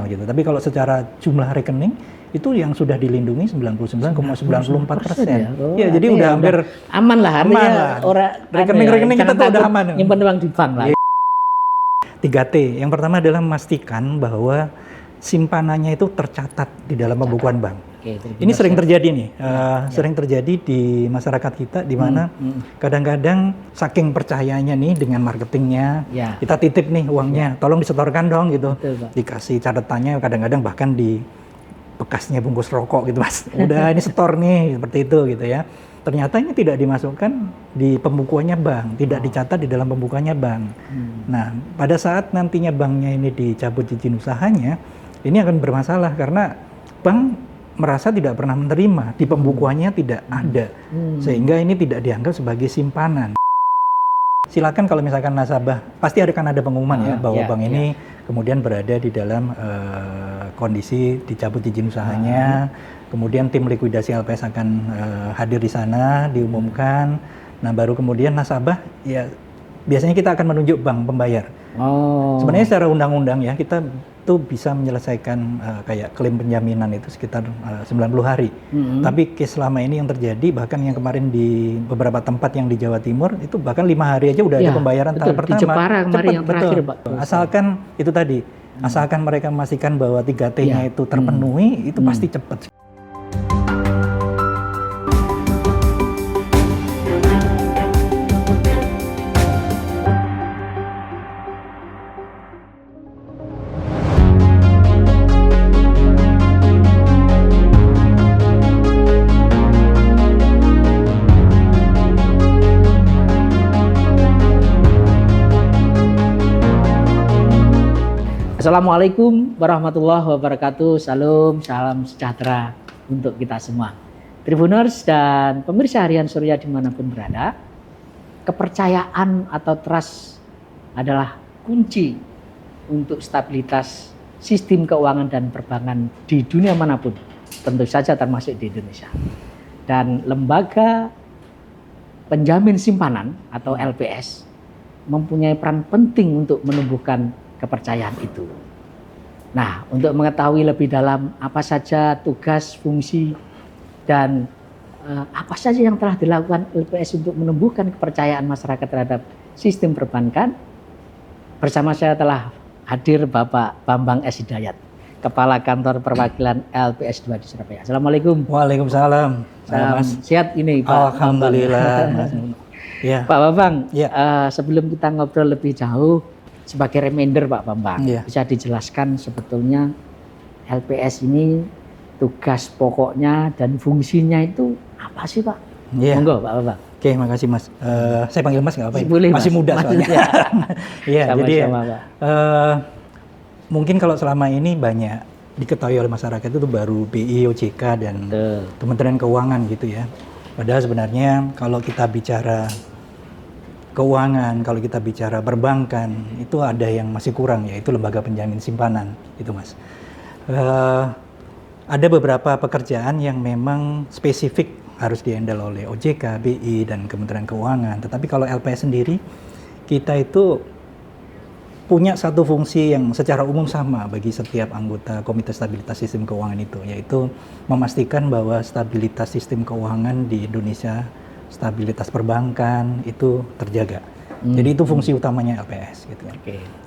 nominal gitu. Tapi kalau secara jumlah rekening itu yang sudah dilindungi 99,94%. Ya, ya jadi udah hampir aman lah. Aman lah. Rekening-rekening kita tuh udah aman. Nyimpen uang di bank lah. 3T. Yang pertama adalah memastikan bahwa simpanannya itu tercatat di dalam pembukuan bank. Ini sering terjadi nih, sering terjadi di masyarakat kita, di mana kadang-kadang saking percayanya nih dengan marketingnya, kita titip nih uangnya, tolong disetorkan dong gitu, dikasih catatannya, kadang-kadang bahkan di bekasnya bungkus rokok gitu mas, udah ini setor nih seperti itu gitu ya. Ternyata ini tidak dimasukkan di pembukuannya bank, tidak dicatat di dalam pembukuannya bank. Nah, pada saat nantinya banknya ini dicabut izin usahanya, ini akan bermasalah karena bank merasa tidak pernah menerima, di pembukuannya tidak ada, sehingga ini tidak dianggap sebagai simpanan. Silakan kalau misalkan nasabah, pasti akan ada pengumuman ya bahwa bank ini kemudian berada di dalam kondisi dicabut izin usahanya, kemudian tim likuidasi LPS akan hadir di sana, diumumkan. Nah baru kemudian nasabah ya biasanya kita akan menunjuk bank pembayar. Sebenarnya secara undang-undang ya kita tuh bisa menyelesaikan kayak klaim penjaminan itu sekitar 90 hari. Tapi case selama ini yang terjadi, bahkan yang kemarin di beberapa tempat yang di Jawa Timur itu bahkan 5 hari aja udah ada pembayaran tahap pertama. Di Jepara kemarin yang terakhir, Pak. Asalkan itu tadi, asalkan mereka memastikan bahwa 3T-nya itu terpenuhi, itu pasti cepat. Assalamualaikum warahmatullahi wabarakatuh. Salam sejahtera untuk kita semua. Tribuners dan pemirsa harian Surya dimanapun berada, kepercayaan atau trust adalah kunci untuk stabilitas sistem keuangan dan perbankan di dunia manapun, tentu saja termasuk di Indonesia. Dan lembaga penjamin simpanan atau LPS mempunyai peran penting untuk menumbuhkan kepercayaan itu. Nah, untuk mengetahui lebih dalam apa saja tugas, fungsi, dan apa saja yang telah dilakukan LPS untuk menumbuhkan kepercayaan masyarakat terhadap sistem perbankan, bersama saya telah hadir Bapak Bambang S. Hidayat, Kepala Kantor Perwakilan LPS 2 di Surabaya. Assalamualaikum. Waalaikumsalam. Salam sehat ini Pak. Alhamdulillah. Ya. Pak Bambang, sebelum kita ngobrol lebih jauh, sebagai reminder Pak Bambang, bisa dijelaskan sebetulnya LPS ini tugas pokoknya dan fungsinya itu apa sih Pak? Monggo Pak Bambang. Oke, makasih Mas. Saya panggil Mas nggak apa-apa? Boleh, masih Mas. Muda soalnya. Iya, jadi Pak. Mungkin kalau selama ini banyak diketahui oleh masyarakat itu baru BI, OJK dan Kementerian Keuangan gitu ya. Padahal sebenarnya kalau kita bicara keuangan, kalau kita bicara perbankan, itu ada yang masih kurang, yaitu lembaga penjamin simpanan, itu Mas. Ada beberapa pekerjaan yang memang spesifik harus di-handle oleh OJK, BI, dan Kementerian Keuangan. Tetapi kalau LPS sendiri, kita itu punya satu fungsi yang secara umum sama bagi setiap anggota Komite Stabilitas Sistem Keuangan itu, yaitu memastikan bahwa stabilitas sistem keuangan di Indonesia, stabilitas perbankan itu terjaga. Jadi itu fungsi utamanya LPS gitu ya.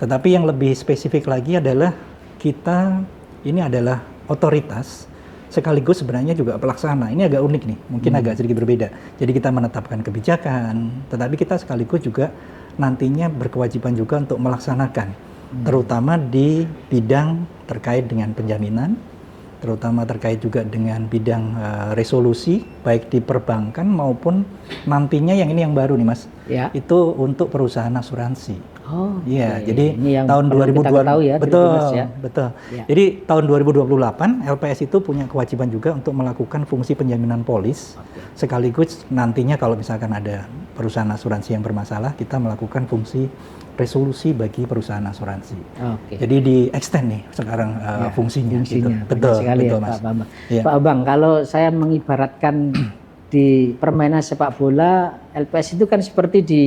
Tetapi yang lebih spesifik lagi adalah kita ini adalah otoritas sekaligus sebenarnya juga pelaksana. Ini agak unik nih, mungkin agak sedikit berbeda. Jadi kita menetapkan kebijakan, tetapi kita sekaligus juga nantinya berkewajiban juga untuk melaksanakan, terutama di bidang terkait dengan penjaminan, terutama terkait juga dengan bidang resolusi, baik di perbankan maupun nantinya yang ini yang baru nih Mas, itu untuk perusahaan asuransi. Jadi tahun 2020 betul. Jadi tahun 2028 LPS itu punya kewajiban juga untuk melakukan fungsi penjaminan polis, sekaligus nantinya kalau misalkan ada perusahaan asuransi yang bermasalah, kita melakukan fungsi resolusi bagi perusahaan asuransi. Jadi di extend nih sekarang fungsinya. Gitu. Betul Mas. Pak Bambang. Pak Bambang, kalau saya mengibaratkan di permainan sepak bola, LPS itu kan seperti di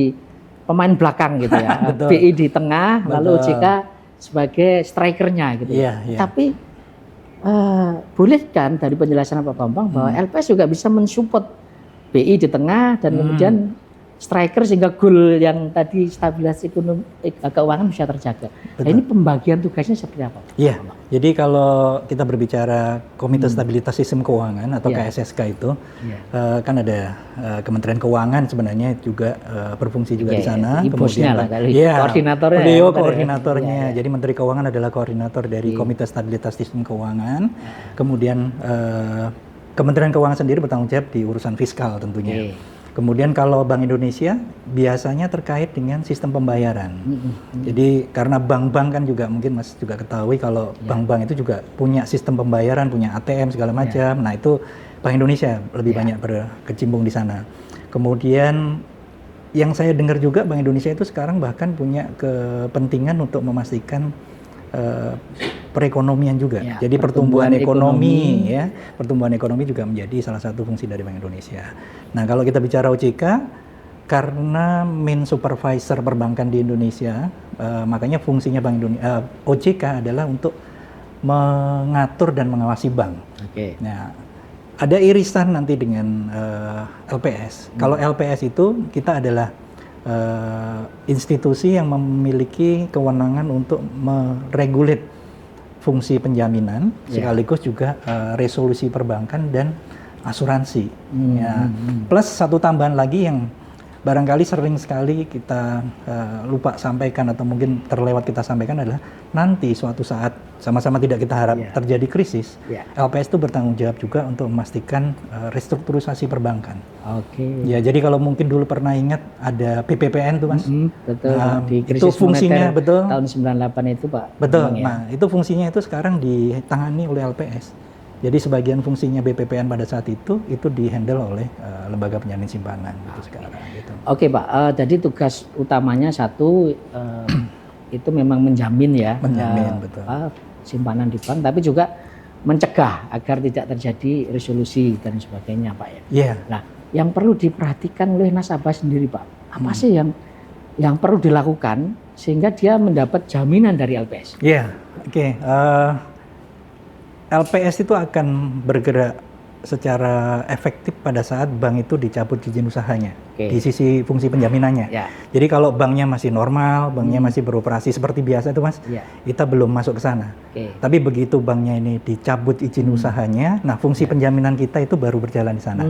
pemain belakang gitu ya. BI di tengah, lalu OJK sebagai strikernya gitu. Tapi boleh kan dari penjelasan Pak Bambang bahwa LPS juga bisa mensupport BI di tengah dan kemudian striker sehingga gol yang tadi stabilitas ekonomi keuangan bisa terjaga. Nah, ini pembagian tugasnya seperti apa? Iya. Jadi kalau kita berbicara Komite Stabilitas Sistem Keuangan atau KSSK itu kan ada Kementerian Keuangan sebenarnya juga berfungsi juga di sana. Kemudian koordinatornya. Beliau koordinatornya. Jadi Menteri Keuangan adalah koordinator dari Komite Stabilitas Sistem Keuangan. Kemudian Kementerian Keuangan sendiri bertanggung jawab di urusan fiskal tentunya. Kemudian kalau Bank Indonesia biasanya terkait dengan sistem pembayaran. Jadi karena bank-bank kan juga mungkin Mas juga ketahui kalau bank-bank itu juga punya sistem pembayaran, punya ATM segala macam. Nah itu Bank Indonesia lebih banyak berkecimpung di sana. Kemudian yang saya dengar juga Bank Indonesia itu sekarang bahkan punya kepentingan untuk memastikan perekonomian juga. Jadi pertumbuhan ekonomi ya, pertumbuhan ekonomi juga menjadi salah satu fungsi dari Bank Indonesia. Nah, kalau kita bicara OJK karena main supervisor perbankan di Indonesia, makanya fungsinya Bank Indonesia OJK adalah untuk mengatur dan mengawasi bank. Nah, ada irisan nanti dengan LPS. Kalau LPS itu kita adalah institusi yang memiliki kewenangan untuk meregulate fungsi penjaminan sekaligus juga resolusi perbankan dan asuransi. Plus satu tambahan lagi yang barangkali sering sekali kita lupa sampaikan atau mungkin terlewat kita sampaikan adalah nanti suatu saat sama-sama tidak kita harap terjadi krisis, LPS itu bertanggung jawab juga untuk memastikan restrukturisasi perbankan. Ya, jadi kalau mungkin dulu pernah ingat ada PPPN tuh Mas. Betul. Di krisis itu fungsinya betul tahun 98 itu Pak. Betul. Nah, itu fungsinya itu sekarang ditangani oleh LPS. Jadi sebagian fungsinya BPPN pada saat itu dihandle oleh lembaga penjamin simpanan gitu sekarang. Gitu. Oke Pak, jadi tugas utamanya satu itu memang menjamin ya, betul. Simpanan di bank, tapi juga mencegah agar tidak terjadi resolusi dan sebagainya Pak ya. Nah, yang perlu diperhatikan oleh nasabah sendiri Pak, apa sih yang perlu dilakukan sehingga dia mendapat jaminan dari LPS? LPS itu akan bergerak secara efektif pada saat bank itu dicabut izin usahanya di sisi fungsi penjaminannya. Jadi kalau banknya masih normal, banknya masih beroperasi seperti biasa itu Mas, kita belum masuk ke sana. Tapi begitu banknya ini dicabut izin usahanya, nah fungsi penjaminan kita itu baru berjalan di sana.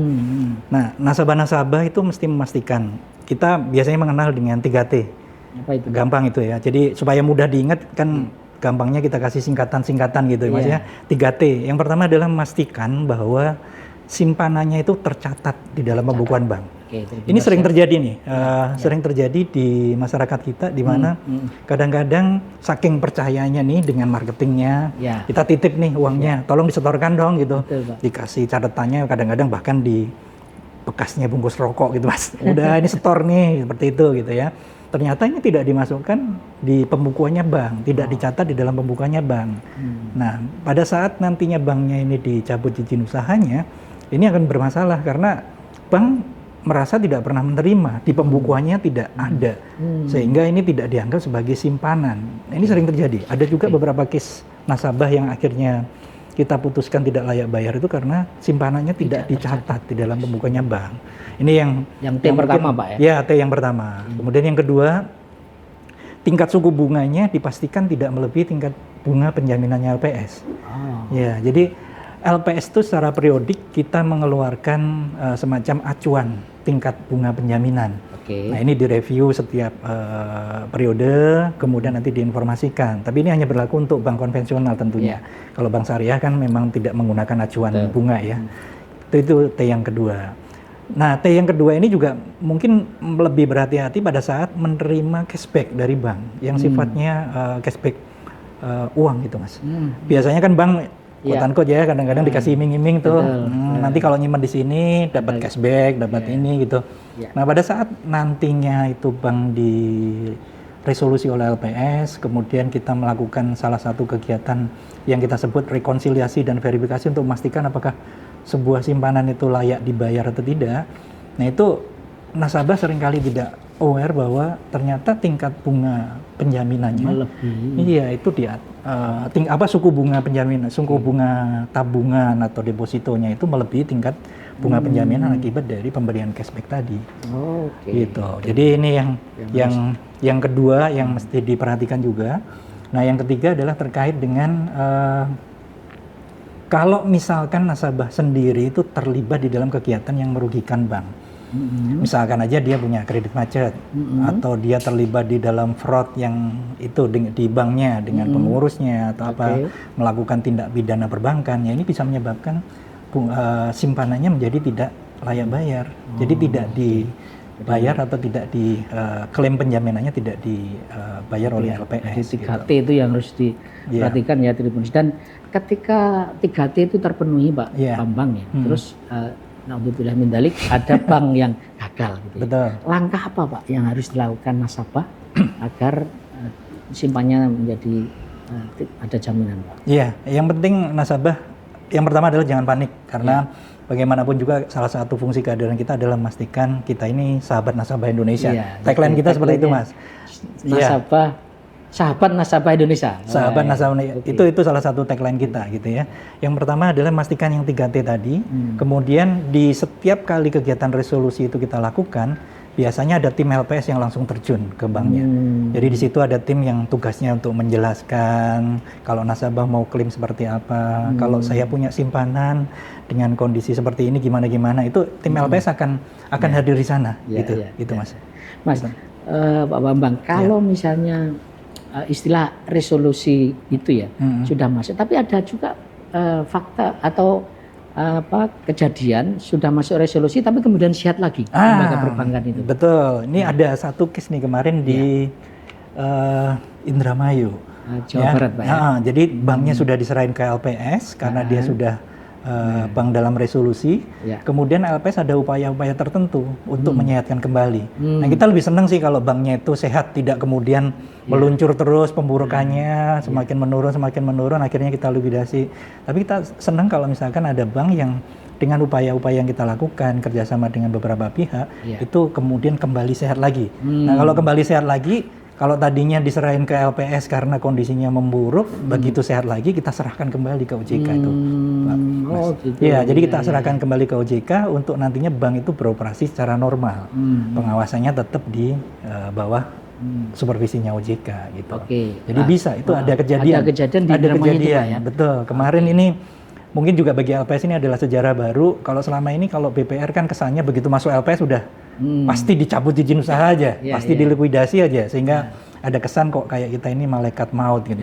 Nah, nasabah-nasabah itu mesti memastikan, kita biasanya mengenal dengan 3T. Apa itu? Gampang itu ya. Jadi supaya mudah diingat kan gampangnya kita kasih singkatan-singkatan gitu Mas ya. 3T. Yang pertama adalah memastikan bahwa simpanannya itu tercatat di dalam pembukuan bank. Ini sering terjadi nih, sering terjadi di masyarakat kita di mana kadang-kadang saking percayanya nih dengan marketingnya, kita titip nih uangnya, tolong disetorkan dong gitu. Dikasih catatannya kadang-kadang bahkan di bekasnya bungkus rokok gitu Mas. Udah ini setor nih seperti itu gitu ya. Ternyata ini tidak dimasukkan di pembukuannya bank, tidak dicatat di dalam pembukuannya bank. Nah, pada saat nantinya banknya ini dicabut izin usahanya, ini akan bermasalah karena bank merasa tidak pernah menerima, di pembukuannya tidak ada, sehingga ini tidak dianggap sebagai simpanan. Ini sering terjadi. Ada juga beberapa case nasabah yang akhirnya kita putuskan tidak layak bayar itu karena simpanannya tidak dicatat di dalam pembukuannya bank. Ini yang T pertama Pak ya? Ya, T yang pertama. Kemudian yang kedua, tingkat suku bunganya dipastikan tidak melebihi tingkat bunga penjaminannya LPS. Ya, jadi LPS itu secara periodik kita mengeluarkan semacam acuan tingkat bunga penjaminan. Nah, ini direview setiap periode, kemudian nanti diinformasikan. Tapi ini hanya berlaku untuk bank konvensional tentunya. Kalau bank syariah kan memang tidak menggunakan acuan bunga ya. Itu T yang kedua. Nah, T yang kedua ini juga mungkin lebih berhati-hati pada saat menerima cashback dari bank yang sifatnya cashback uang gitu Mas. Biasanya kan bank quote-unquote ya kadang-kadang dikasih iming-iming tuh. Nanti kalau nyimpan di sini dapat cashback, dapat ini gitu. Nah, pada saat nantinya itu bank di resolusi oleh LPS, kemudian kita melakukan salah satu kegiatan yang kita sebut rekonsiliasi dan verifikasi untuk memastikan apakah sebuah simpanan itu layak dibayar atau tidak. Nah, itu nasabah seringkali tidak aware bahwa ternyata tingkat bunga penjaminannya iya itu suku bunga penjaminan, suku bunga tabungan atau depositonya itu melebihi tingkat bunga penjaminan akibat dari pemberian cashback tadi. Gitu. Jadi ini yang kedua yang mesti diperhatikan juga. Nah, yang ketiga adalah terkait dengan kalau misalkan nasabah sendiri itu terlibat di dalam kegiatan yang merugikan bank. Misalkan aja dia punya kredit macet atau dia terlibat di dalam fraud yang itu di banknya dengan pengurusnya atau melakukan tindak pidana perbankan, ya ini bisa menyebabkan simpanannya menjadi tidak layak bayar. Jadi tidak dibayar atau tidak klaim penjaminannya tidak dibayar oleh LPS. Jadi 3T itu yang harus diperhatikan ya Tribuners. Dan ketika 3T itu terpenuhi Pak Bambang ya, terus naudzubillah min dzalik ada bank yang gagal gitu. Betul. Langkah apa Pak yang harus dilakukan nasabah agar simpannya menjadi ada jaminan Pak? Iya, yang penting nasabah yang pertama adalah jangan panik karena bagaimanapun juga salah satu fungsi kehadiran kita adalah memastikan kita ini sahabat nasabah Indonesia. Tagline kita seperti itu Mas. Nasabah Sahabat Nasabah Indonesia. Sahabat Nasabah itu salah satu tagline kita gitu ya. Yang pertama adalah memastikan yang 3T tadi. Kemudian di setiap kali kegiatan resolusi itu kita lakukan, biasanya ada tim LPS yang langsung terjun ke banknya. Jadi di situ ada tim yang tugasnya untuk menjelaskan kalau nasabah mau klaim seperti apa, kalau saya punya simpanan dengan kondisi seperti ini gimana itu tim LPS akan hadir di sana gitu Mas. Mas, Pak Bambang, kalau misalnya istilah resolusi itu ya sudah masuk, tapi ada juga fakta atau kejadian sudah masuk resolusi tapi kemudian sehat lagi lembaga perbankan itu. Betul, ini ada satu case nih kemarin di Indramayu, Jawa Barat Pak ya. Jadi banknya sudah diserahin ke LPS karena dia sudah bank dalam resolusi, kemudian LPS ada upaya-upaya tertentu untuk menyehatkan kembali. Nah kita lebih senang sih kalau banknya itu sehat, tidak kemudian meluncur terus pemburukannya semakin menurun, akhirnya kita likuidasi. Tapi kita senang kalau misalkan ada bank yang dengan upaya-upaya yang kita lakukan kerjasama dengan beberapa pihak itu kemudian kembali sehat lagi. Nah kalau kembali sehat lagi, kalau tadinya diserahin ke LPS karena kondisinya memburuk, begitu sehat lagi kita serahkan kembali ke OJK itu. Gitu. Ya, jadi kita serahkan kembali ke OJK untuk nantinya bank itu beroperasi secara normal. Pengawasannya tetap di bawah supervisinya OJK gitu. Jadi bisa itu ada kejadian. Ada kejadian. Ya? Betul. Kemarin ini mungkin juga bagi LPS ini adalah sejarah baru. Kalau selama ini kalau BPR kan kesannya begitu masuk LPS sudah pasti dicabut izin usaha aja, pasti dilikuidasi aja, sehingga ada kesan kok kayak kita ini malaikat maut gitu.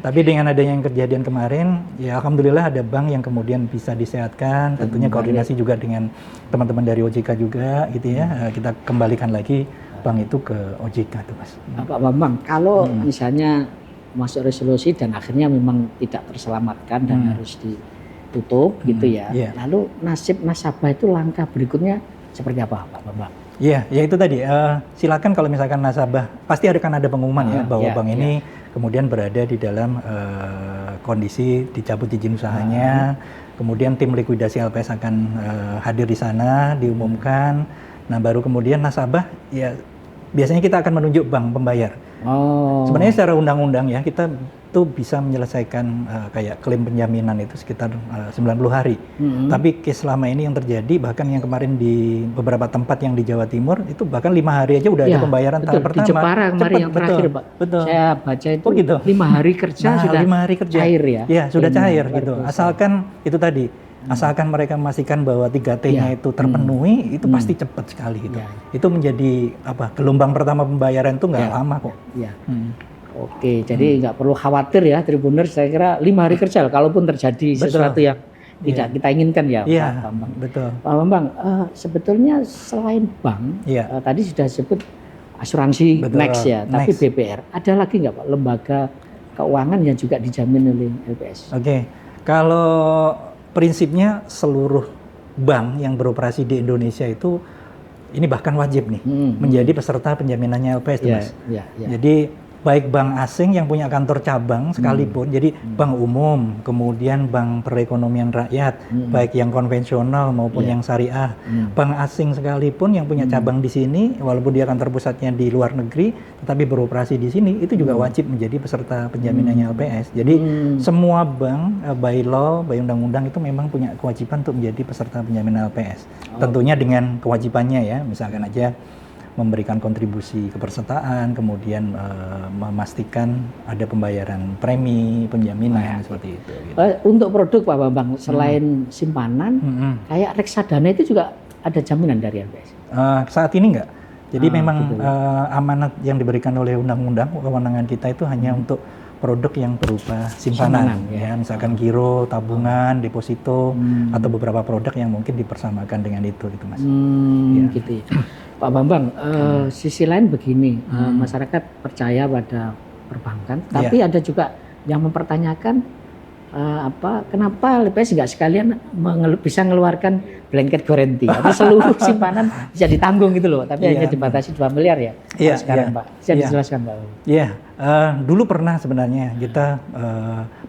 Tapi dengan adanya yang kejadian kemarin, ya alhamdulillah ada bank yang kemudian bisa disehatkan, tentunya koordinasi juga dengan teman-teman dari OJK juga gitu ya. Kita kembalikan lagi bank itu ke OJK tuh Mas. Pak Bambang, kalau misalnya masuk resolusi dan akhirnya memang tidak terselamatkan dan harus ditutup gitu ya. Lalu nasib nasabah itu langkah berikutnya seperti apa Pak Bambang? Iya, ya itu tadi. Silakan kalau misalkan nasabah pasti akan ada pengumuman bahwa bank ini kemudian berada di dalam kondisi dicabut izin usahanya. Kemudian tim likuidasi LPS akan hadir di sana, diumumkan. Nah baru kemudian nasabah ya biasanya kita akan menunjuk bank pembayar. Sebenarnya secara undang-undang ya kita tuh bisa menyelesaikan kayak klaim penjaminan itu sekitar 90 hari. Tapi case selama ini yang terjadi bahkan yang kemarin di beberapa tempat yang di Jawa Timur itu bahkan 5 hari aja udah ada pembayaran tahap pertama. Di Jepara kemarin yang terakhir Pak. Saya baca itu gitu. 5 hari kerja sudah 5 hari kerja. Cair ya. Ya sudah cair gitu. Asalkan itu tadi. Asalkan mereka memastikan bahwa 3T-nya itu terpenuhi, itu pasti cepat sekali gitu. Itu menjadi gelombang pertama pembayaran itu nggak lama kok. Oke, jadi nggak perlu khawatir ya Tribuners. Saya kira 5 hari kerja, kalaupun terjadi sesuatu yang tidak kita inginkan ya Pak Bambang. Betul. Pak Bambang, sebetulnya selain bank, tadi sudah sebut asuransi Next ya, tapi BPR, ada lagi nggak Pak lembaga keuangan yang juga dijamin oleh LPS? Oke, kalau prinsipnya seluruh bank yang beroperasi di Indonesia itu ini bahkan wajib nih menjadi peserta penjaminannya LPS, Mas. Jadi baik bank asing yang punya kantor cabang sekalipun, jadi bank umum, kemudian bank perekonomian rakyat, baik yang konvensional maupun yang syariah, bank asing sekalipun yang punya cabang di sini, walaupun dia kantor pusatnya di luar negeri, tetapi beroperasi di sini, itu juga wajib menjadi peserta penjaminannya LPS. Jadi semua bank by law, by undang-undang itu memang punya kewajiban untuk menjadi peserta penjaminan LPS. Tentunya dengan kewajibannya ya, misalkan aja memberikan kontribusi kepesertaan, kemudian memastikan ada pembayaran premi, penjaminan seperti itu. Gitu. Untuk produk Pak Bambang, selain simpanan, kayak reksadana itu juga ada jaminan dari LPS? Saat ini enggak. Jadi memang gitu. amanat yang diberikan oleh undang-undang, kewenangan kita itu hanya untuk produk yang berupa simpanan ya, misalkan giro, tabungan, deposito, atau beberapa produk yang mungkin dipersamakan dengan itu gitu Mas. Ya. Gitu ya. Pak Bambang, sisi lain begini, masyarakat percaya pada perbankan, tapi ada juga yang mempertanyakan kenapa LPS nggak sekalian bisa mengeluarkan blanket guarantee, atau seluruh simpanan bisa ditanggung gitu loh, tapi hanya dibatasi 2 miliar ya sekarang Pak. Bisa dijelaskan Pak? Iya, dulu pernah sebenarnya kita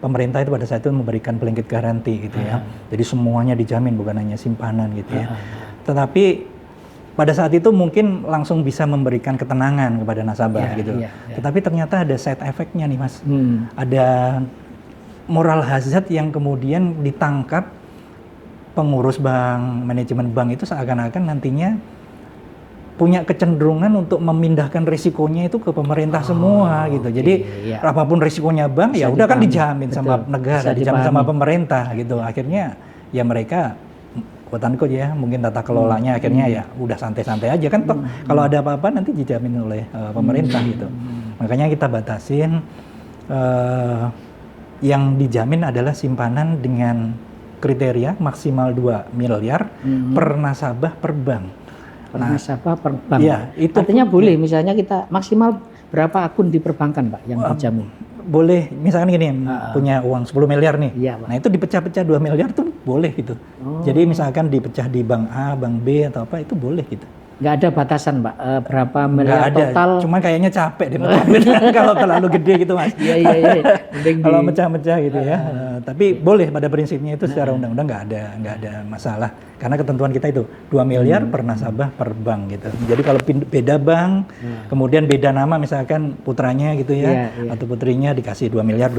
pemerintah itu pada saat itu memberikan blanket guarantee gitu ya, jadi semuanya dijamin bukan hanya simpanan gitu ya. Tetapi pada saat itu mungkin langsung bisa memberikan ketenangan kepada nasabah gitu. Tetapi ternyata ada side effect-nya nih Mas. Ada moral hazard yang kemudian ditangkap pengurus bank, manajemen bank itu seakan-akan nantinya punya kecenderungan untuk memindahkan risikonya itu ke pemerintah semua gitu. Jadi apapun risikonya bank ya udah kan dijamin sama negara, dijamin sama pemerintah gitu. Akhirnya ya mereka quote-unquote ya, mungkin tata kelolanya akhirnya ya udah santai-santai aja kan toh kalau ada apa-apa nanti dijamin oleh pemerintah gitu. Makanya kita batasin yang dijamin adalah simpanan dengan kriteria maksimal 2 miliar per nasabah per bank. Nasabah per bank. Ya, itu artinya boleh misalnya kita maksimal berapa akun di perbankan Pak yang dijamin? Boleh, misalkan gini, punya uang 10 miliar nih, Pak. nah itu dipecah-pecah 2 miliar tuh boleh gitu. Jadi misalkan dipecah di bank A, bank B atau apa itu boleh gitu. Nggak ada batasan Pak, berapa miliar total? Cuma kayaknya capek deh kalau terlalu gede gitu Mas. Iya. Kalau mecah-mecah gitu ya. Tapi boleh pada prinsipnya itu secara undang-undang nggak ada masalah. Karena ketentuan kita itu 2 miliar per nasabah per bank gitu. Jadi kalau beda bank, kemudian beda nama misalkan putranya gitu ya, atau putrinya dikasih 2 miliar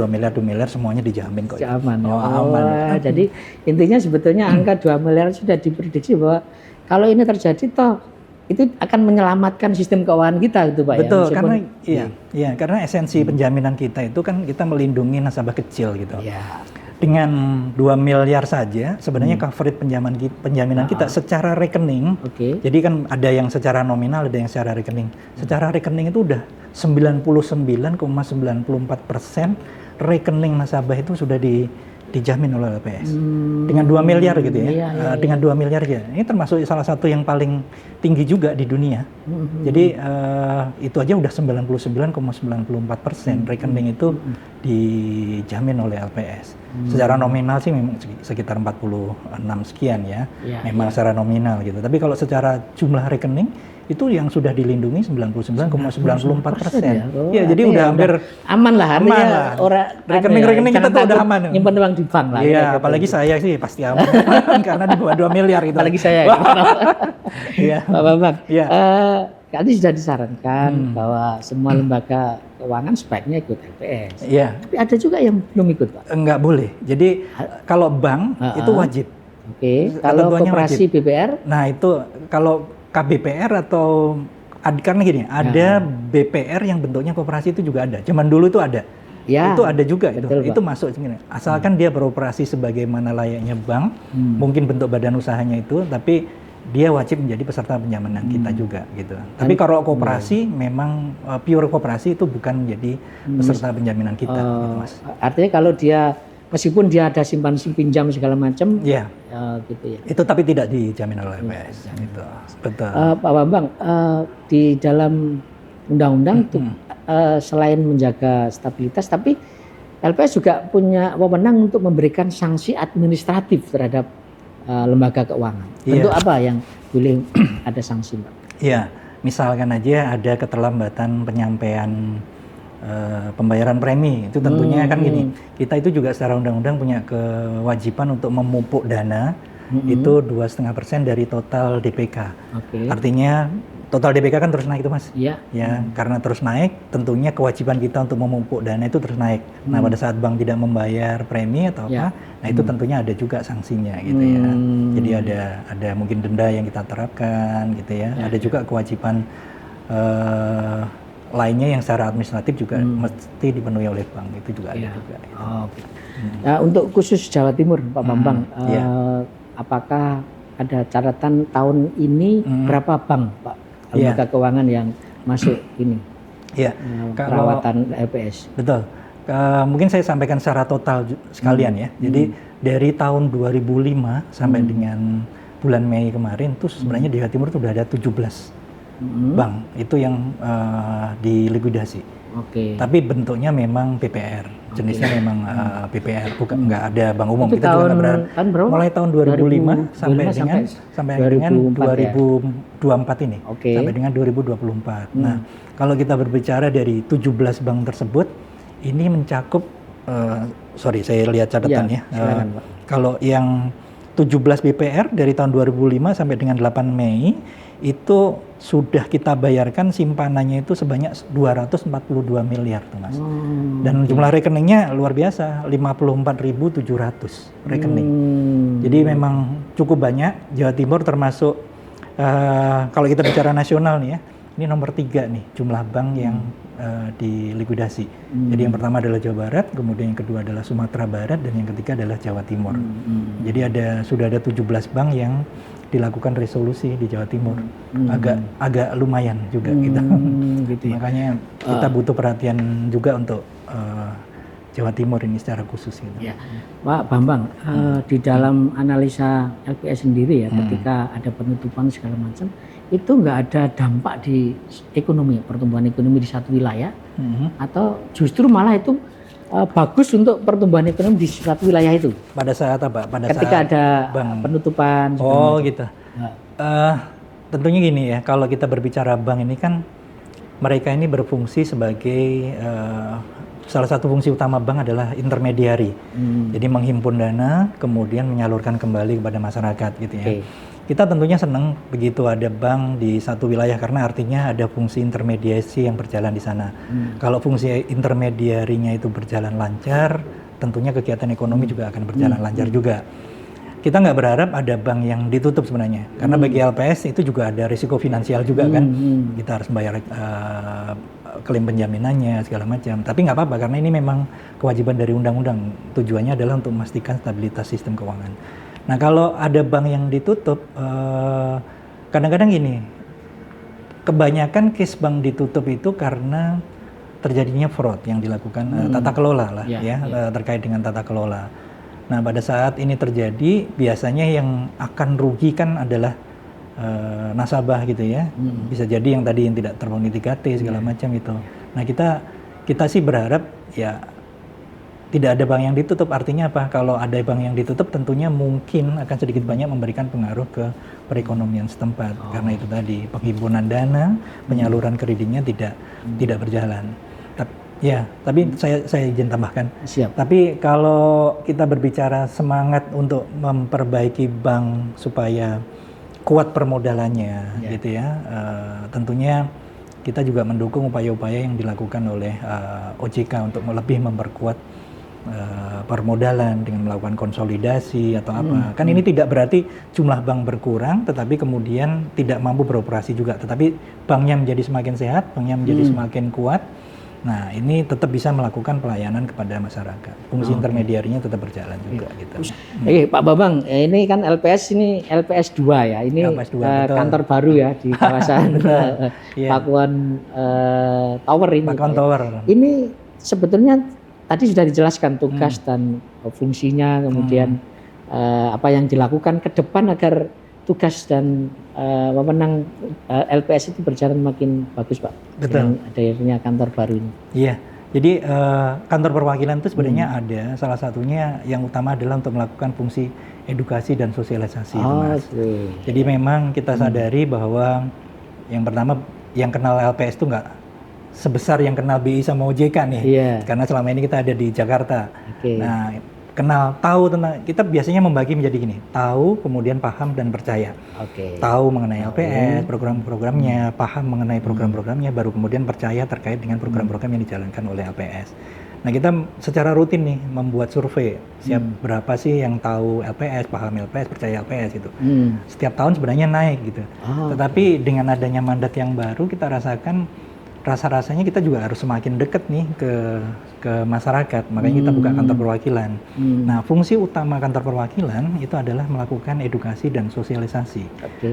semuanya dijamin kok. Aman. Aman. Jadi intinya sebetulnya angka 2 miliar sudah diprediksi bahwa kalau ini terjadi toh itu akan menyelamatkan sistem keuangan kita gitu Pak. Betul, ya? Karena esensi penjaminan kita itu kan kita melindungi nasabah kecil gitu. Dengan 2 miliar saja sebenarnya coverage penjaminan kita secara rekening. Jadi kan ada yang secara nominal, ada yang secara rekening. Secara rekening itu udah 99,94% rekening nasabah itu sudah dijamin oleh LPS dengan 2 miliar gitu ya, dengan 2 miliar ya. Ini termasuk salah satu yang paling tinggi juga di dunia. Jadi itu aja udah 99,94% rekening itu dijamin oleh LPS. Secara nominal sih memang sekitar 46 sekian ya, memang secara nominal gitu. Tapi kalau secara jumlah rekening itu yang sudah dilindungi 99,94%. Ya, jadi udah hampir aman lah, artinya rekening kita tuh udah aman. Nyimpan uang di bank lah. Iya, apalagi saya sih pasti aman karena di bawah 2 miliar itu. Apalagi saya. Iya. Pak Bambang. Tadi sudah disarankan bahwa semua lembaga keuangan sebaiknya ikut LPS. Iya. Tapi ada juga yang belum ikut, Pak. Enggak boleh. Jadi kalau bank itu wajib. Kalau koperasi BPR? Nah, itu kalau KBPR atau karena gini, ada BPR yang bentuknya koperasi itu juga ada. Zaman dulu itu ada. Itu ada juga itu masuk segini. Asalkan dia beroperasi sebagaimana layaknya bank, mungkin bentuk badan usahanya itu, tapi dia wajib menjadi peserta penjaminan kita juga gitu. Tapi kalau koperasi memang pure koperasi itu bukan menjadi peserta penjaminan kita gitu, Mas. Artinya kalau dia meskipun dia ada simpan pinjam segala macam, gitu ya. Itu tapi tidak dijamin oleh LPS. Gitu. Betul. Pak Bambang, di dalam undang-undang itu selain menjaga stabilitas, tapi LPS juga punya wewenang untuk memberikan sanksi administratif terhadap lembaga keuangan. Bentuk apa yang boleh ada sanksi, Pak? Iya, misalkan aja ada keterlambatan penyampaian pembayaran premi. Itu tentunya kan gini, kita itu juga secara undang-undang punya kewajiban untuk memupuk dana itu 2,5% dari total DPK. Artinya total DPK kan terus naik itu Mas. Iya. Ya, karena terus naik, tentunya kewajiban kita untuk memupuk dana itu terus naik. Nah, pada saat bank tidak membayar premi atau apa, nah itu tentunya ada juga sanksinya gitu ya. Jadi ada mungkin denda yang kita terapkan gitu ya. Ada juga kewajiban lainnya yang secara administratif juga mesti dipenuhi oleh bank, itu juga ada juga. Gitu. Nah, untuk khusus Jawa Timur, Pak Bambang, apakah ada catatan tahun ini berapa bank, Pak, lembaga keuangan yang masuk ini perawatan LPS? Betul. Mungkin saya sampaikan secara total sekalian ya. Jadi dari tahun 2005 sampai dengan bulan Mei kemarin tuh sebenarnya di Jawa Timur tuh udah ada 17 bank itu yang dilikuidasi. Tapi bentuknya memang PPR. Jenisnya memang PPR, bukan nggak ada bank umum. Itu kita juga nggak berharap. berapa? Mulai tahun 2005 sampai dengan 2024 ini, sampai dengan 2024. Nah, kalau kita berbicara dari 17 bank tersebut, ini mencakup, sorry saya lihat catatannya. Kalau yang 17 BPR dari tahun 2005 sampai dengan 8 Mei itu sudah kita bayarkan simpanannya itu sebanyak 242 miliar tuh Mas. Dan jumlah rekeningnya luar biasa, 54.700 rekening. Jadi memang cukup banyak. Jawa Timur termasuk kalau kita bicara nasional nih ya, ini nomor 3 nih jumlah bank yang dilikuidasi. Jadi yang pertama adalah Jawa Barat, kemudian yang kedua adalah Sumatera Barat, dan yang ketiga adalah Jawa Timur. Jadi sudah ada 17 bank yang dilakukan resolusi di Jawa Timur. Agak lumayan juga gitu. Makanya kita butuh perhatian juga untuk Jawa Timur ini secara khusus gitu. Ya. Pak Bambang, di dalam analisa LPS sendiri ya, ketika ada penutupan segala macam, itu nggak ada dampak di ekonomi, pertumbuhan ekonomi di satu wilayah, atau justru malah itu bagus untuk pertumbuhan ekonomi di suatu wilayah itu. Pada saat apa? Ketika ada penutupan. Oh gitu. Tentunya gini ya, kalau kita berbicara bank ini kan mereka ini berfungsi sebagai salah satu fungsi utama bank adalah intermediari. Jadi menghimpun dana, kemudian menyalurkan kembali kepada masyarakat gitu ya. Kita tentunya senang begitu ada bank di satu wilayah karena artinya ada fungsi intermediasi yang berjalan di sana. Kalau fungsi intermediarinya itu berjalan lancar, tentunya kegiatan ekonomi juga akan berjalan lancar juga. Kita nggak berharap ada bank yang ditutup sebenarnya, karena bagi LPS itu juga ada risiko finansial juga kan. Kita harus membayar klaim penjaminannya segala macam. Tapi nggak apa-apa karena ini memang kewajiban dari undang-undang. Tujuannya adalah untuk memastikan stabilitas sistem keuangan. Nah kalau ada bank yang ditutup, kadang-kadang gini, kebanyakan case bank ditutup itu karena terjadinya fraud yang dilakukan tata kelola lah terkait dengan tata kelola. Nah pada saat ini terjadi, biasanya yang akan rugi kan adalah nasabah gitu ya. Bisa jadi yang tadi yang tidak terpenuhi 3T segala macam gitu. Nah kita sih berharap ya tidak ada bank yang ditutup. Artinya apa? Kalau ada bank yang ditutup tentunya mungkin akan sedikit banyak memberikan pengaruh ke perekonomian setempat. Karena itu tadi penghimpunan dana, penyaluran kreditnya tidak berjalan. Tapi saya izin tambahkan. Siap. Tapi kalau kita berbicara semangat untuk memperbaiki bank supaya kuat permodalannya gitu ya. Tentunya kita juga mendukung upaya-upaya yang dilakukan oleh OJK untuk lebih memperkuat permodalan dengan melakukan konsolidasi atau apa. Kan ini tidak berarti jumlah bank berkurang, tetapi kemudian tidak mampu beroperasi juga. Tetapi banknya menjadi semakin sehat, banknya menjadi semakin kuat. Nah ini tetap bisa melakukan pelayanan kepada masyarakat. Fungsi intermediarinya tetap berjalan juga gitu. Pak Bambang, ini kan LPS ini LPS 2 ya. Ini LPS 2, kantor baru ya di kawasan Pakuan Tower ini. Pakuan Tower. Ini sebetulnya tadi sudah dijelaskan tugas dan fungsinya, kemudian apa yang dilakukan ke depan agar tugas dan wewenang LPS itu berjalan makin bagus, Pak. Betul. Dengan adanya kantor baru ini. Iya. Jadi kantor perwakilan itu sebenarnya ada. Salah satunya yang utama adalah untuk melakukan fungsi edukasi dan sosialisasi, itu, Mas. Jadi memang kita sadari bahwa yang pertama yang kenal LPS itu nggak sebesar yang kenal BI sama OJK nih. Iya. Karena selama ini kita ada di Jakarta. Oke. Nah, tahu tentang, kita biasanya membagi menjadi gini, tahu, kemudian paham dan percaya. Oke. Tahu mengenai LPS, program-programnya, paham mengenai program-programnya, baru kemudian percaya terkait dengan program-program yang dijalankan oleh LPS. Nah, kita secara rutin nih membuat survei, berapa sih yang tahu LPS, paham LPS, percaya LPS gitu. Setiap tahun sebenarnya naik gitu. Tetapi dengan adanya mandat yang baru, kita rasakan rasa-rasanya kita juga harus semakin dekat nih ke masyarakat. Makanya kita buka kantor perwakilan. Nah, fungsi utama kantor perwakilan itu adalah melakukan edukasi dan sosialisasi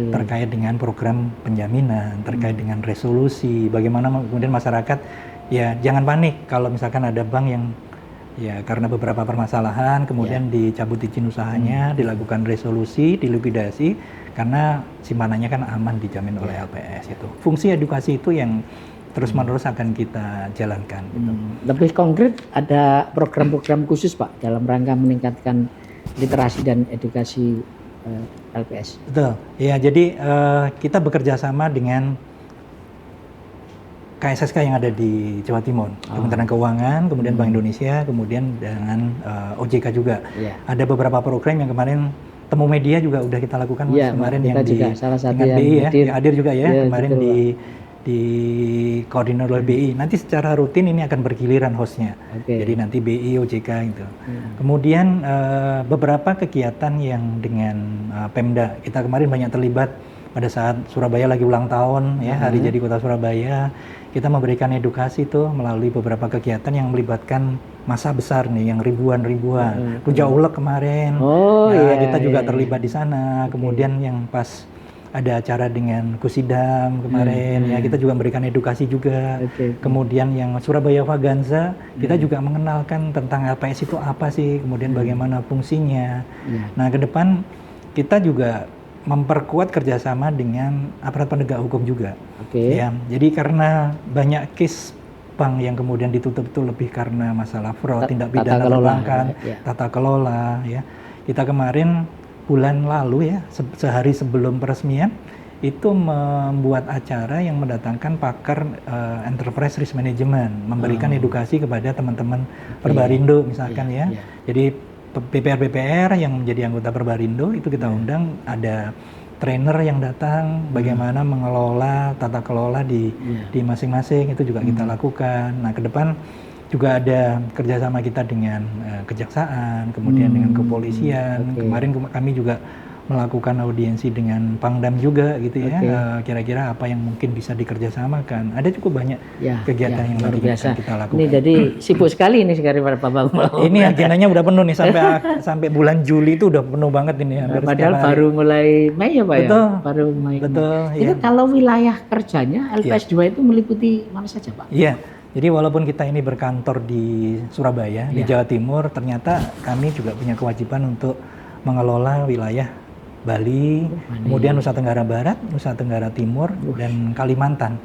terkait dengan program penjaminan, terkait dengan resolusi, bagaimana kemudian masyarakat ya jangan panik kalau misalkan ada bank yang ya karena beberapa permasalahan kemudian dicabut izin usahanya, dilakukan resolusi, dilikuidasi karena simpanannya kan aman dijamin oleh LPS itu. Fungsi edukasi itu yang terus-menerus akan kita jalankan. Gitu. Lebih konkret ada program-program khusus Pak dalam rangka meningkatkan literasi dan edukasi LPS. Betul. Ya, jadi kita bekerja sama dengan KSSK yang ada di Jawa Timur, Kementerian Keuangan, kemudian Bank Indonesia, kemudian dengan OJK juga. Ada beberapa program yang kemarin Temu Media juga udah kita lakukan kemarin yang juga salah satu dengan BI ya, yang hadir juga ya kemarin di koordinir oleh BI. Nanti secara rutin ini akan bergiliran hostnya. Jadi nanti BI, OJK gitu. Kemudian beberapa kegiatan yang dengan Pemda, kita kemarin banyak terlibat pada saat Surabaya lagi ulang tahun ya, hari jadi Kota Surabaya. Kita memberikan edukasi tuh melalui beberapa kegiatan yang melibatkan masa besar nih, yang ribuan. Rujak Ulek kemarin, kita juga terlibat di sana. Kemudian yang pas ada acara dengan Kusidam kemarin, ya kita juga memberikan edukasi juga. Kemudian yang Surabaya Vaganza, kita juga mengenalkan tentang LPS itu apa sih, kemudian bagaimana fungsinya. Nah, ke depan kita juga memperkuat kerjasama dengan aparat penegak hukum juga. Ya, jadi karena banyak case bank yang kemudian ditutup itu lebih karena masalah fraud, tindak pidana perbankan, tata kelola. Ya, kita kemarin bulan lalu ya, sehari sebelum peresmian itu membuat acara yang mendatangkan pakar enterprise risk management, memberikan edukasi kepada teman-teman Perbarindo misalkan ya. Jadi BPR yang menjadi anggota Perbarindo itu kita undang, ada trainer yang datang bagaimana mengelola tata kelola di masing-masing, itu juga kita lakukan. Nah, ke depan juga ada kerjasama kita dengan kejaksaan, kemudian dengan kepolisian. Kemarin kami juga melakukan audiensi dengan Pangdam juga gitu ya. Kira-kira apa yang mungkin bisa dikerjasamakan. Ada cukup banyak kegiatan yang luar biasa kita lakukan. Ini jadi sibuk sekali ini sekarang Pak Bambang. Ini agendanya udah penuh nih sampai bulan Juli itu udah penuh banget ini. Padahal baru mulai Mei ya Pak ya? Baru Mei. Itu kalau wilayah kerjanya LPS 2 itu meliputi mana saja Pak? Iya. Jadi walaupun kita ini berkantor di Surabaya, di Jawa Timur, ternyata kami juga punya kewajiban untuk mengelola wilayah Bali, kemudian Nusa Tenggara Barat, Nusa Tenggara Timur, dan Kalimantan.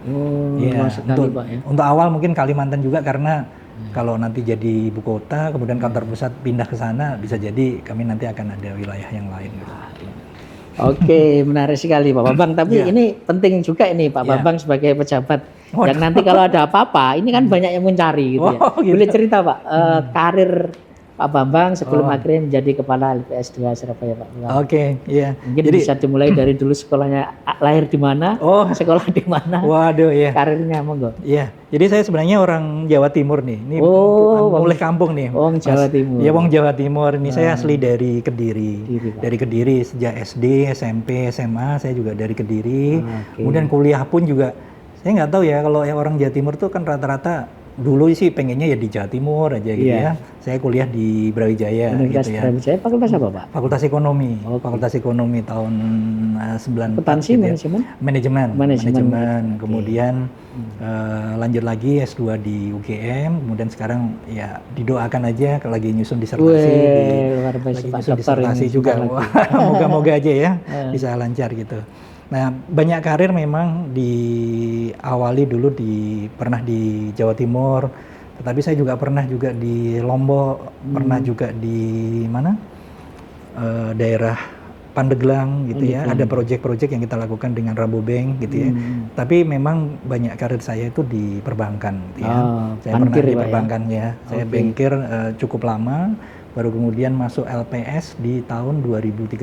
Untuk awal mungkin Kalimantan juga karena kalau nanti jadi ibu kota, kemudian kantor pusat pindah ke sana, bisa jadi kami nanti akan ada wilayah yang lain. Oke, menarik sekali Pak Bambang. Tapi ini penting juga ini Pak Bambang sebagai pejabat. Dan nanti kalau ada apa-apa, ini kan banyak yang mencari gitu ya. Boleh cerita Pak, karir Pak Bambang sebelum akhirnya menjadi kepala LPS 2 Surabaya Pak Bambang. Iya. Mungkin jadi, bisa dimulai dari dulu sekolahnya lahir di mana, sekolah di mana. Waduh, iya. Karirnya monggo. Iya. Jadi saya sebenarnya orang Jawa Timur nih. Ini mulai kampung nih. Wong Jawa Timur. Iya, wong Jawa Timur. Ini saya asli dari Kediri. Dari Kediri sejak SD, SMP, SMA saya juga dari Kediri. Kemudian kuliah pun juga saya nggak tahu ya, kalau orang Jawa Timur tuh kan rata-rata dulu sih pengennya ya di Jawa Timur aja gitu ya. Saya kuliah di Brawijaya gitu ya. Brawijaya fakultas apa Pak? Fakultas Ekonomi. Fakultas Ekonomi tahun 94. Akuntansi, gitu ya. Manajemen. Kemudian lanjut lagi S2 di UGM, kemudian sekarang ya didoakan aja lagi nyusun disertasi lagi nyusun disertasi juga. Moga-moga aja ya bisa lancar gitu. Nah, banyak karir memang diawali dulu pernah di Jawa Timur, tetapi saya juga pernah juga di Lombok, pernah juga di mana? Daerah Pandeglang gitu ya. Pandeglang. Ada project-project yang kita lakukan dengan Rabobank gitu ya. Tapi memang banyak karir saya itu di perbankan gitu ya. Saya pernah bankir di ya, Pak, perbankan ya. Saya bankir cukup lama, baru kemudian masuk LPS di tahun 2013.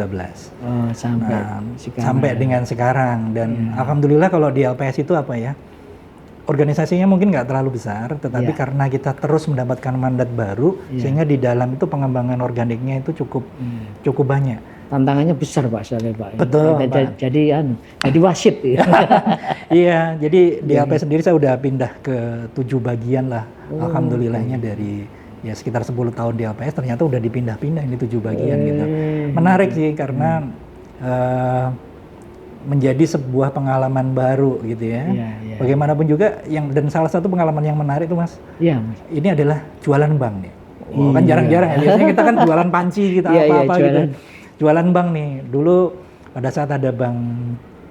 Sampai dengan sekarang. Dan alhamdulillah kalau di LPS itu apa ya, organisasinya mungkin nggak terlalu besar, tetapi karena kita terus mendapatkan mandat baru, sehingga di dalam itu pengembangan organiknya itu cukup banyak. Tantangannya besar Pak soalnya Pak. Betul, Pak. Jadi wasit ya. Iya, jadi di LPS sendiri saya udah pindah ke 7 bagian lah. Alhamdulillahnya dari ya sekitar 10 tahun di LPS ternyata udah dipindah-pindah ini 7 bagian gitu. Menarik sih karena menjadi sebuah pengalaman baru gitu ya. Bagaimanapun juga dan salah satu pengalaman yang menarik tuh Mas. Iya, Mas. Ini adalah jualan bank nih. Kan jarang-jarang ya. Biasanya kita kan jualan panci gitu apa-apa gitu. Jualan bank nih. Dulu pada saat ada bank,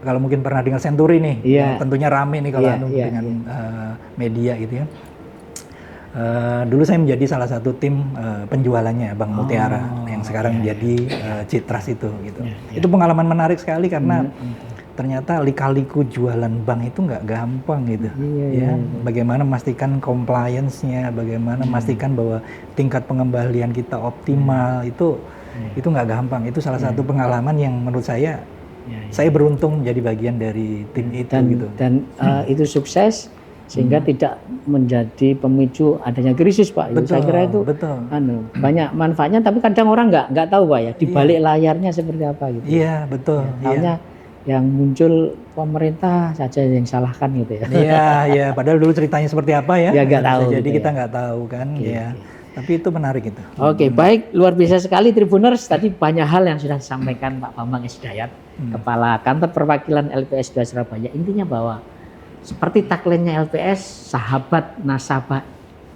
kalau mungkin pernah dengar Century nih. Tentunya rame nih kalau dengan media gitu ya. Dulu saya menjadi salah satu tim penjualannya Bank Mutiara yang sekarang menjadi Citras itu gitu. Itu pengalaman menarik sekali karena ternyata lika-liku jualan bank itu nggak gampang gitu. Bagaimana memastikan compliance-nya, bagaimana memastikan bahwa tingkat pengembalian kita optimal itu nggak gampang. Itu salah satu pengalaman yang menurut saya beruntung menjadi bagian dari tim itu gitu. Dan itu sukses sehingga tidak menjadi pemicu adanya krisis Pak. Saya kira itu banyak manfaatnya, tapi kadang orang nggak tahu Pak ya di balik layarnya seperti apa gitu. Iya betul. Hanya yang muncul pemerintah saja yang salahkan gitu ya. Iya. Padahal dulu ceritanya seperti apa ya? Ya nggak tahu. Jadi gitu kita nggak tahu kan. Tapi itu menarik itu. Oke, baik, luar biasa sekali Tribuners. Tadi banyak hal yang sudah disampaikan Pak Bambang S. Hidayat, Kepala Kantor Perwakilan LPS 2 Surabaya. Intinya bahwa seperti tagline-nya LPS, sahabat nasabah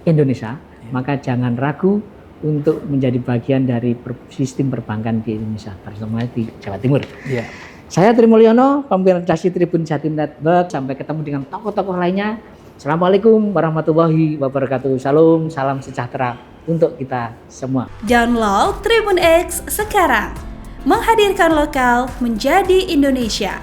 Indonesia, maka jangan ragu untuk menjadi bagian dari sistem perbankan di Indonesia, terutama di Jawa Timur. Saya Tri Mulyono, pemimpin redaksi Tribun Jatim Network. Sampai ketemu dengan tokoh-tokoh lainnya. Assalamualaikum warahmatullahi wabarakatuh. Salam sejahtera untuk kita semua. Download Tribun X sekarang. Menghadirkan lokal menjadi Indonesia.